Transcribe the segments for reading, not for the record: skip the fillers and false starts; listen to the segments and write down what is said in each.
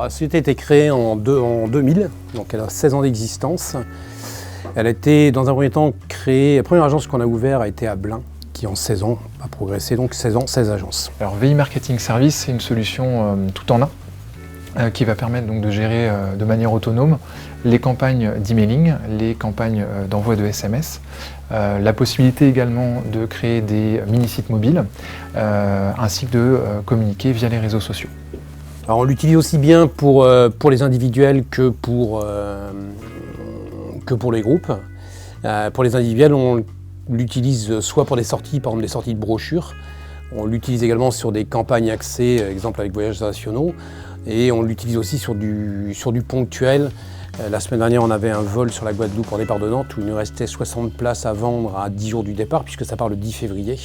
La société a été créée en 2000, donc elle a 16 ans d'existence. Elle a été dans un premier temps créée, la première agence qu'on a ouverte a été à Blain, qui en 16 ans a progressé, donc 16 ans, 16 agences. Alors VI Marketing Service, c'est une solution tout en un qui va permettre donc de gérer de manière autonome les campagnes d'emailing, les campagnes d'envoi de SMS, la possibilité également de créer des mini-sites mobiles, ainsi que de communiquer via les réseaux sociaux. Alors on l'utilise aussi bien pour les individuels que pour les groupes. Pour les individuels, on l'utilise soit pour des sorties, par exemple des sorties de brochures. On l'utilise également sur des campagnes axées, exemple avec Voyages Nationaux. Et on l'utilise aussi sur du ponctuel. La semaine dernière, on avait un vol sur la Guadeloupe en départ de Nantes où il nous restait 60 places à vendre à 10 jours du départ, puisque ça part le 10 février.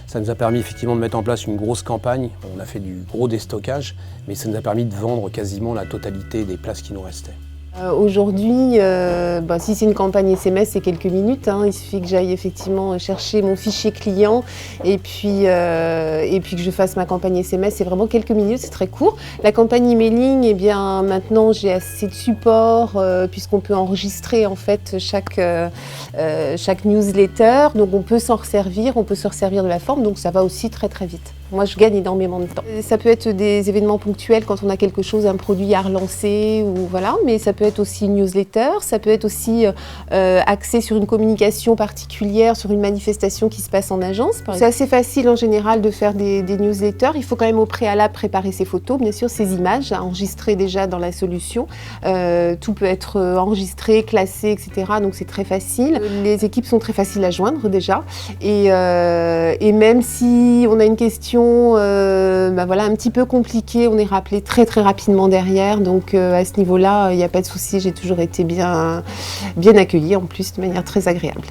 Ça nous a permis effectivement de mettre en place une grosse campagne. On a fait du gros déstockage, mais ça nous a permis de vendre quasiment la totalité des places qui nous restaient. Aujourd'hui, si c'est une campagne SMS, c'est quelques minutes. Il suffit que j'aille effectivement chercher mon fichier client et puis que je fasse ma campagne SMS. C'est vraiment quelques minutes, c'est très court. La campagne emailing, eh bien maintenant j'ai assez de support puisqu'on peut enregistrer en fait chaque newsletter. Donc on peut s'en resservir, on peut se resservir de la forme. Donc ça va aussi très très vite. Moi, je gagne énormément de temps. Ça peut être des événements ponctuels quand on a quelque chose, un produit à relancer, ou voilà, mais ça peut être aussi une newsletter, ça peut être aussi axé sur une communication particulière, sur une manifestation qui se passe en agence. C'est assez facile en général de faire des newsletters. Il faut quand même au préalable préparer ses photos, bien sûr, ses images, enregistrer déjà dans la solution. Tout peut être enregistré, classé, etc. Donc c'est très facile. Les équipes sont très faciles à joindre déjà. Et même si on a une question un petit peu compliqué, on est rappelé très très rapidement derrière, donc à ce niveau-là, il n'y a pas de souci, j'ai toujours été bien accueillie, en plus de manière très agréable.